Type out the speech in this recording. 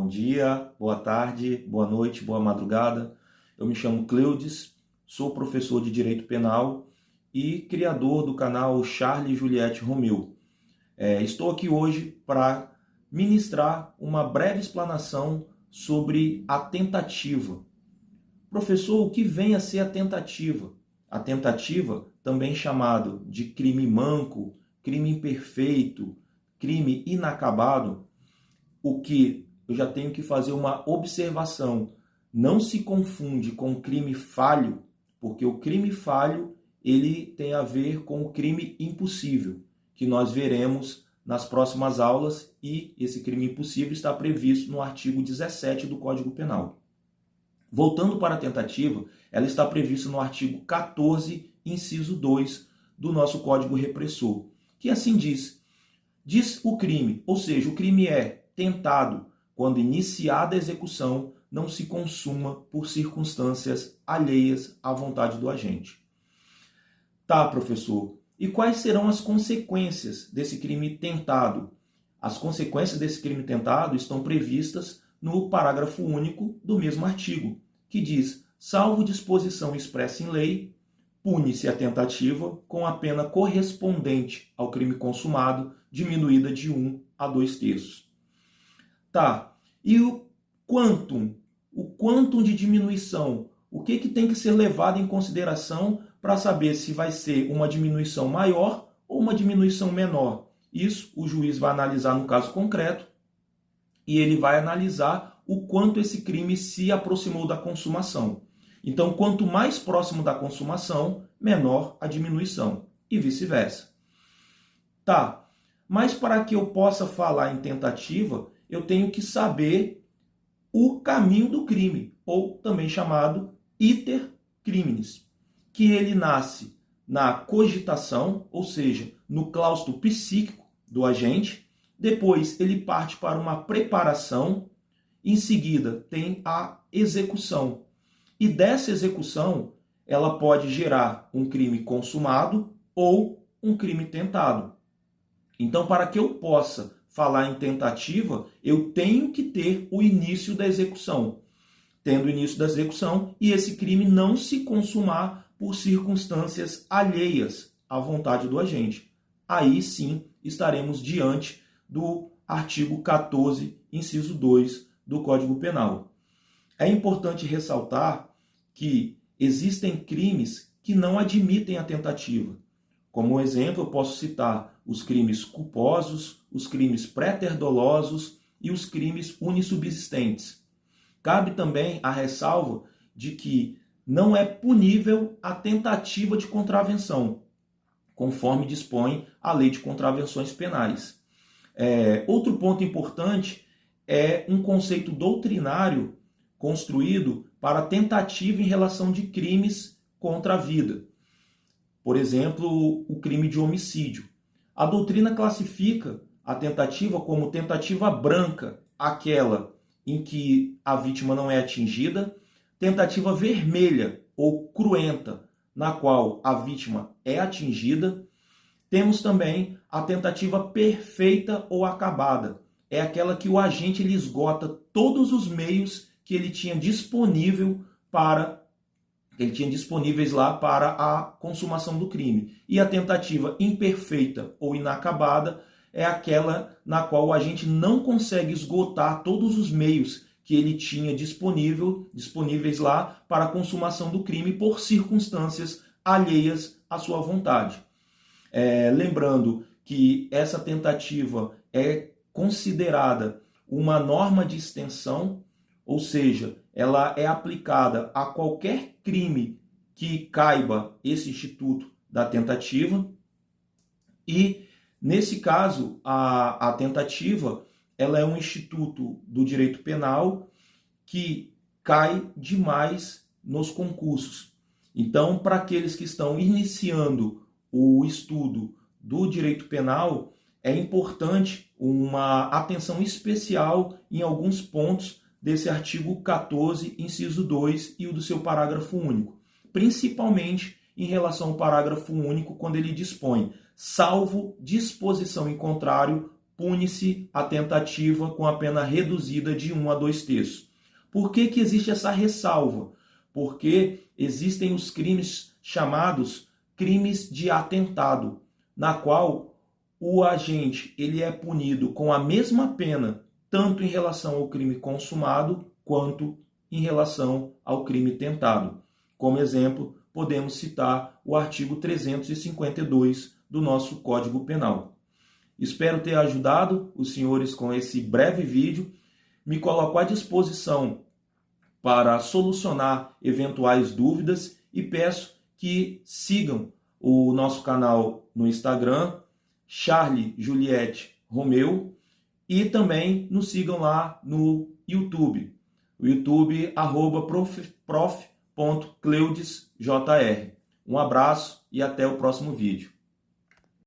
dia, boa tarde, boa noite, boa madrugada. Eu me chamo Cleudes, sou professor de Direito Penal e criador do canal Charlie Juliette Romeu. Estou aqui hoje para ministrar uma breve explanação sobre a tentativa. Professor, o que vem a ser a tentativa? A tentativa, também chamado de crime manco, crime imperfeito, crime inacabado, o que eu já tenho que fazer uma observação. Não se confunde com o crime falho, porque o crime falho ele tem a ver com o crime impossível, que nós veremos nas próximas aulas, e esse crime impossível está previsto no artigo 17 do Código Penal. Voltando para a tentativa, ela está prevista no artigo 14, inciso 2 do nosso Código Repressor, que assim diz. Diz o crime, ou seja, o crime é tentado quando iniciada a execução não se consuma por circunstâncias alheias à vontade do agente. Tá, professor, e quais serão as consequências desse crime tentado? As consequências desse crime tentado estão previstas no parágrafo único do mesmo artigo, que diz: salvo disposição expressa em lei, pune-se a tentativa com a pena correspondente ao crime consumado, diminuída de 1 a 2/3. Tá, e o quantum de diminuição, o que tem que ser levado em consideração para saber se vai ser uma diminuição maior ou uma diminuição menor? Isso o juiz vai analisar no caso concreto e ele vai analisar o quanto esse crime se aproximou da consumação. Então, quanto mais próximo da consumação, menor a diminuição, e vice-versa. Tá, mas para que eu possa falar em tentativa, eu tenho que saber o caminho do crime, ou também chamado iter criminis, que ele nasce na cogitação, ou seja, no claustro psíquico do agente, depois ele parte para uma preparação, em seguida tem a execução. E dessa execução, ela pode gerar um crime consumado ou um crime tentado. Então, para que eu possa falar em tentativa, eu tenho que ter o início da execução. Tendo o início da execução e esse crime não se consumar por circunstâncias alheias à vontade do agente. Aí sim estaremos diante do artigo 14, inciso 2 do Código Penal. É importante ressaltar que existem crimes que não admitem a tentativa. Como exemplo, eu posso citar os crimes culposos, os crimes préter-dolosos e os crimes unissubsistentes. Cabe também a ressalva de que não é punível a tentativa de contravenção, conforme dispõe a Lei de Contravenções Penais. Outro ponto importante é um conceito doutrinário construído para tentativa em relação de crimes contra a vida. Por exemplo, o crime de homicídio. A doutrina classifica a tentativa como tentativa branca, aquela em que a vítima não é atingida, tentativa vermelha ou cruenta, na qual a vítima é atingida. Temos também a tentativa perfeita ou acabada. É aquela que o agente ele esgota todos os meios que ele tinha disponíveis lá para a consumação do crime. E a tentativa imperfeita ou inacabada é aquela na qual o agente não consegue esgotar todos os meios que ele tinha disponíveis lá para a consumação do crime por circunstâncias alheias à sua vontade. Lembrando que essa tentativa é considerada uma norma de extensão, ou seja, ela é aplicada a qualquer crime que caiba esse instituto da tentativa. E, nesse caso, a tentativa ela é um instituto do direito penal que cai demais nos concursos. Então, para aqueles que estão iniciando o estudo do direito penal, é importante uma atenção especial em alguns pontos desse artigo 14, inciso 2 e o do seu parágrafo único. Principalmente em relação ao parágrafo único, quando ele dispõe: salvo disposição em contrário, pune-se a tentativa com a pena reduzida de 1 a 2 terços. Por que que existe essa ressalva? Porque existem os crimes chamados crimes de atentado, na qual o agente ele é punido com a mesma pena, tanto em relação ao crime consumado, quanto em relação ao crime tentado. Como exemplo, podemos citar o artigo 352 do nosso Código Penal. Espero ter ajudado os senhores com esse breve vídeo. Me coloco à disposição para solucionar eventuais dúvidas e peço que sigam o nosso canal no Instagram, Charlie Juliette Romeu, e também nos sigam lá no YouTube, o YouTube @prof.cleudesjr. Um abraço e até o próximo vídeo.